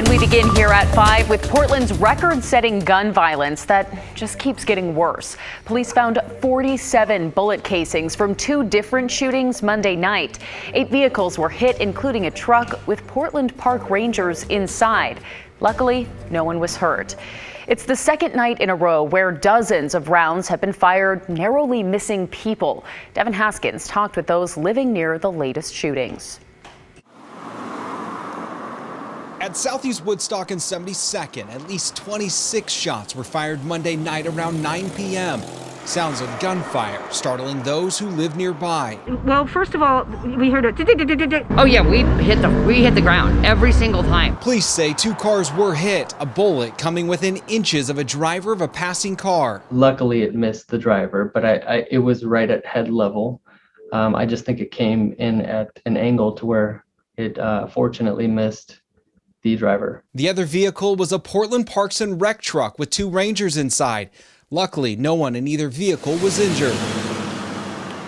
And we begin here at 5 with Portland's record-setting gun violence that just keeps getting worse. Police found 47 bullet casings from 2 different shootings Monday night. 8 vehicles were hit, including a truck with Portland Park Rangers inside. Luckily, no one was hurt. It's the second night in a row where dozens of rounds have been fired, narrowly missing people. Devin Haskins talked with those living near the latest shootings. At Southeast Woodstock and 72nd, at least 26 shots were fired Monday night around 9 p.m. Sounds of gunfire startling those who live nearby. Well, first of all, we heard a Oh yeah, we hit the ground every single time. Police say 2 cars were hit, a bullet coming within inches of a driver of a passing car. Luckily, it missed the driver, but it was right at head level. I just think it came in at an angle to where it fortunately missed the driver. The other vehicle was a Portland Parks and Rec truck with 2 Rangers inside. Luckily, no one in either vehicle was injured.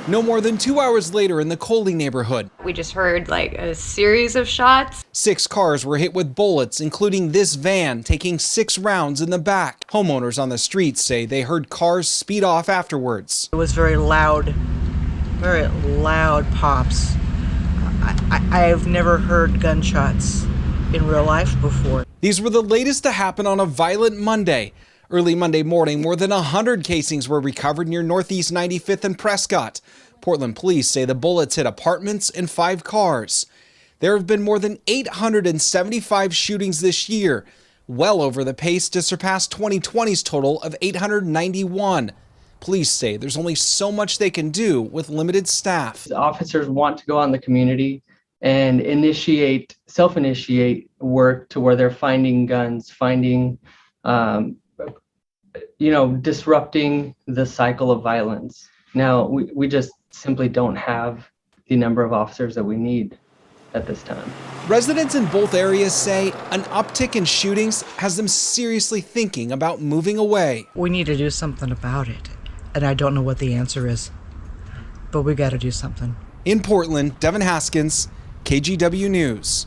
No more than 2 hours later in the Coley neighborhood, we just heard like a series of shots. 6 cars were hit with bullets, including this van taking 6 rounds in the back. Homeowners on the street say they heard cars speed off afterwards. It was very loud pops. I've never heard gunshots in real life before. These were the latest to happen on a violent Monday. Early Monday morning, more than 100 casings were recovered near Northeast 95th and Prescott. Portland police say the bullets hit apartments and 5 cars. There have been more than 875 shootings this year, well over the pace to surpass 2020's total of 891. Police say there's only so much they can do with limited staff. The officers want to go out in the community and self-initiate work to where they're finding guns, disrupting the cycle of violence. Now, we just simply don't have the number of officers that we need at this time. Residents in both areas say an uptick in shootings has them seriously thinking about moving away. We need to do something about it, and I don't know what the answer is, but we got to do something. In Portland, Devin Haskins, KGW News.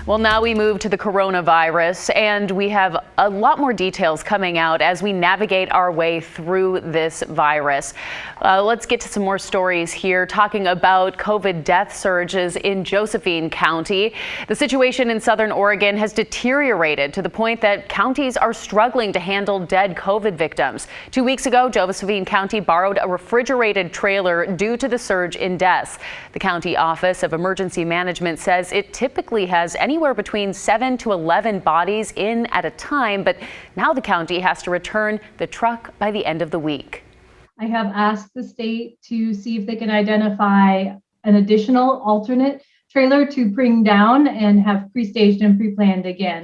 Well, now we move to the coronavirus, and we have a lot more details coming out as we navigate our way through this virus. Let's get to some more stories here, talking about COVID death surges in Josephine County. The situation in Southern Oregon has deteriorated to the point that counties are struggling to handle dead COVID victims. 2 weeks ago, Josephine County borrowed a refrigerated trailer due to the surge in deaths. The County Office of Emergency Management says it typically has anywhere between 7 to 11 bodies in at a time, but now the county has to return the truck by the end of the week. I have asked the state to see if they can identify an additional alternate trailer to bring down and have pre-staged and pre-planned again.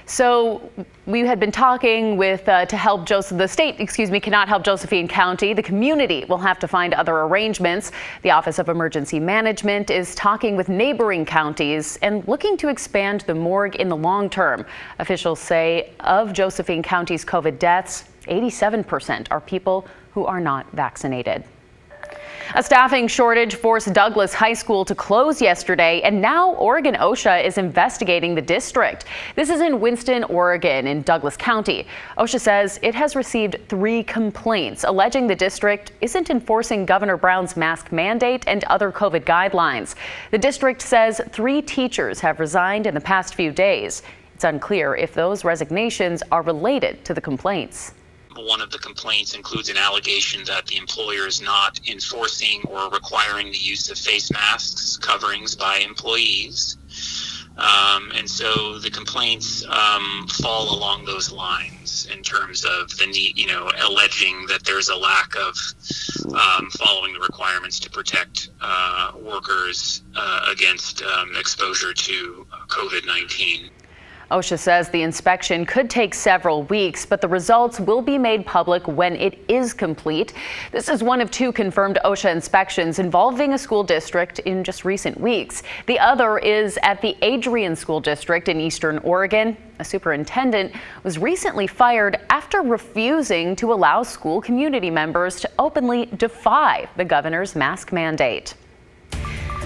So we had been talking with to help the state cannot help Josephine County. The community will have to find other arrangements. The Office of Emergency Management is talking with neighboring counties and looking to expand the morgue in the long term. Officials say of Josephine County's COVID deaths, 87% are people who are not vaccinated. A staffing shortage forced Douglas High School to close yesterday, and now Oregon OSHA is investigating the district. This is in Winston, Oregon, in Douglas County. OSHA says it has received 3 complaints alleging the district isn't enforcing Governor Brown's mask mandate and other COVID guidelines. The district says 3 teachers have resigned in the past few days. It's unclear if those resignations are related to the complaints. One of the complaints includes an allegation that the employer is not enforcing or requiring the use of face masks, coverings by employees. And so the complaints fall along those lines in terms of the need, alleging that there's a lack of following the requirements to protect workers against exposure to COVID-19. OSHA says the inspection could take several weeks, but the results will be made public when it is complete. This is one of 2 confirmed OSHA inspections involving a school district in just recent weeks. The other is at the Adrian School District in Eastern Oregon. A superintendent was recently fired after refusing to allow school community members to openly defy the governor's mask mandate.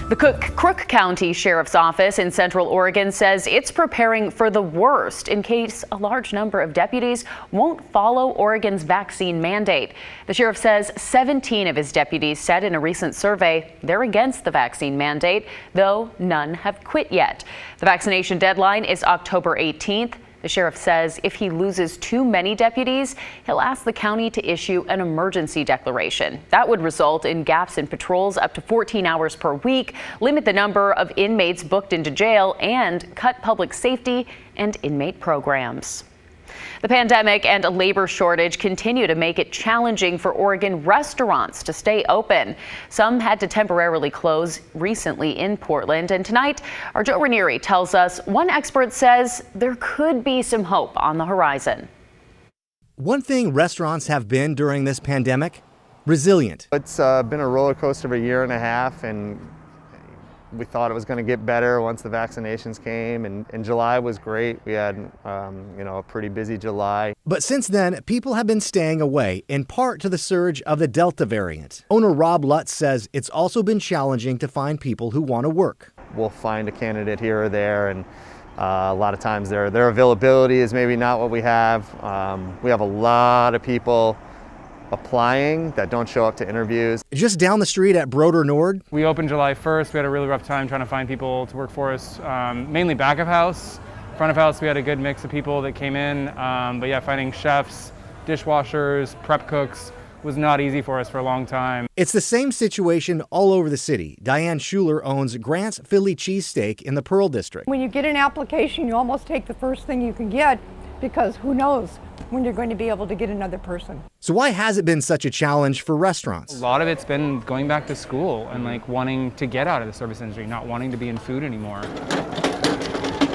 The Crook County Sheriff's Office in Central Oregon says it's preparing for the worst in case a large number of deputies won't follow Oregon's vaccine mandate. The sheriff says 17 of his deputies said in a recent survey they're against the vaccine mandate, though none have quit yet. The vaccination deadline is October 18th. The sheriff says if he loses too many deputies, he'll ask the county to issue an emergency declaration. That would result in gaps in patrols up to 14 hours per week, limit the number of inmates booked into jail, and cut public safety and inmate programs. The pandemic and a labor shortage continue to make it challenging for Oregon restaurants to stay open. Some had to temporarily close recently in Portland. And tonight, our Joe Ranieri tells us one expert says there could be some hope on the horizon. One thing restaurants have been during this pandemic, resilient. It's been a roller coaster of a year and a half, and we thought it was going to get better once the vaccinations came, and July was great. We had, a pretty busy July. But since then, people have been staying away, in part to the surge of the Delta variant. Owner Rob Lutz says it's also been challenging to find people who want to work. We'll find a candidate here or there, and a lot of times their availability is maybe not what we have. We have a lot of people applying that don't show up to interviews. Just down the street at Broder Nord. We opened July 1st. We had a really rough time trying to find people to work for us, mainly back of house. Front of house, we had a good mix of people that came in. But yeah, finding chefs, dishwashers, prep cooks was not easy for us for a long time. It's the same situation all over the city. Diane Schuler owns Grant's Philly Cheesesteak in the Pearl District. When you get an application, you almost take the first thing you can get, because who knows when you're going to be able to get another person. So why has it been such a challenge for restaurants? A lot of it's been going back to school and wanting to get out of the service industry, not wanting to be in food anymore.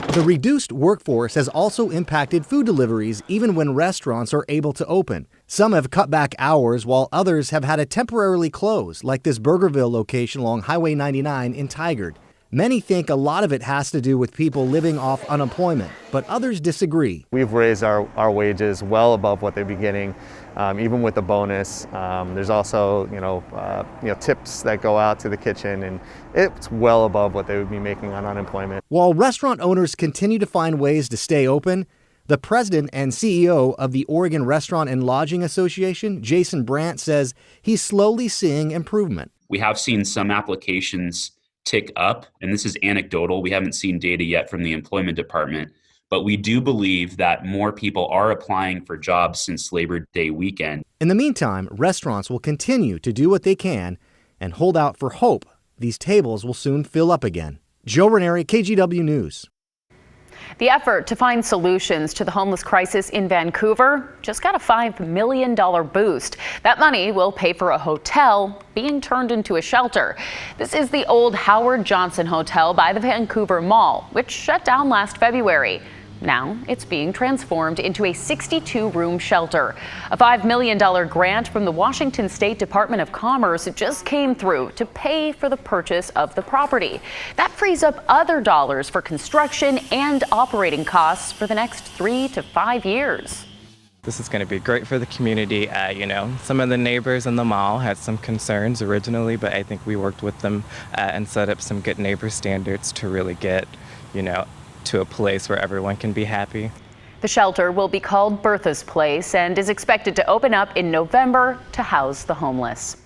The reduced workforce has also impacted food deliveries even when restaurants are able to open. Some have cut back hours while others have had to temporarily close, like this Burgerville location along Highway 99 in Tigard. Many think a lot of it has to do with people living off unemployment, but others disagree. We've raised our wages well above what they'd be getting, even with the bonus. There's also, tips that go out to the kitchen, and it's well above what they would be making on unemployment. While restaurant owners continue to find ways to stay open, the president and CEO of the Oregon Restaurant and Lodging Association, Jason Brandt, says he's slowly seeing improvement. We have seen some applications tick up, and this is anecdotal. We haven't seen data yet from the employment department, but we do believe that more people are applying for jobs since Labor Day weekend. In the meantime, restaurants will continue to do what they can and hold out for hope these tables will soon fill up again. Joe Ranieri, KGW News. The effort to find solutions to the homeless crisis in Vancouver just got a $5 million boost. That money will pay for a hotel being turned into a shelter. This is the old Howard Johnson Hotel by the Vancouver Mall, which shut down last February. Now it's being transformed into a 62-room shelter. A $5 million grant from the Washington State Department of Commerce just came through to pay for the purchase of the property. That frees up other dollars for construction and operating costs for the next 3 to 5 years. This is going to be great for the community. Some of the neighbors in the mall had some concerns originally, but I think we worked with them and set up some good neighbor standards to really get, to a place where everyone can be happy. The shelter will be called Bertha's Place and is expected to open up in November to house the homeless.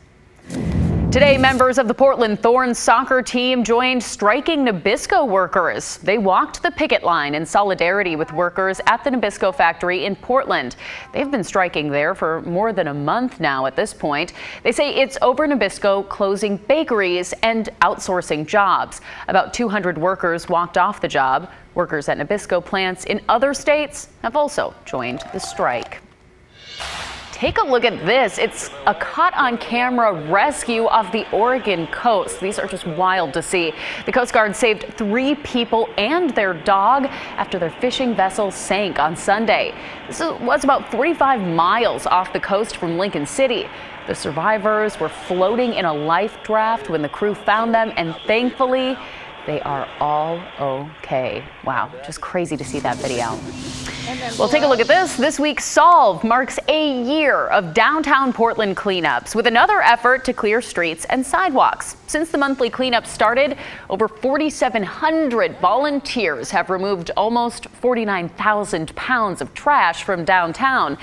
Today, members of the Portland Thorns soccer team joined striking Nabisco workers. They walked the picket line in solidarity with workers at the Nabisco factory in Portland. They've been striking there for more than a month now at this point. They say it's over Nabisco closing bakeries and outsourcing jobs. About 200 workers walked off the job. Workers at Nabisco plants in other states have also joined the strike. Take a look at this. It's a caught-on-camera rescue off the Oregon coast. These are just wild to see. The Coast Guard saved 3 people and their dog after their fishing vessel sank on Sunday. This was about 45 miles off the coast from Lincoln City. The survivors were floating in a life raft when the crew found them, and thankfully, they are all okay. Wow, just crazy to see that video. Well, take a look at this. This week, Solve marks a year of downtown Portland cleanups with another effort to clear streets and sidewalks. Since the monthly cleanup started, over 4,700 volunteers have removed almost 49,000 pounds of trash from downtown.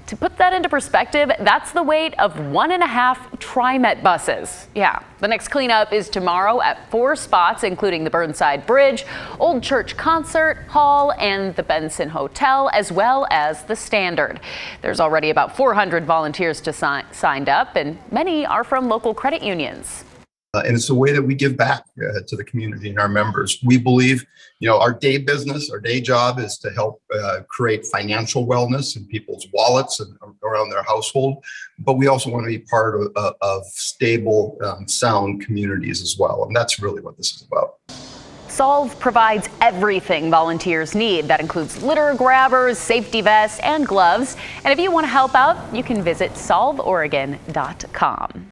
To put that into perspective, that's the weight of 1.5 TriMet buses. Yeah, the next cleanup is tomorrow at 4 spots, including the Burnside Bridge, Old Church Concert Hall, and the Benson Hotel, as well as the Standard. There's already about 400 volunteers signed up, and many are from local credit unions. And it's a way that we give back to the community and our members. We believe, our day business, our day job is to help create financial wellness in people's wallets and around their household. But we also want to be part of stable, sound communities as well. And that's really what this is about. Solve provides everything volunteers need. That includes litter grabbers, safety vests, and gloves. And if you want to help out, you can visit solveoregon.com.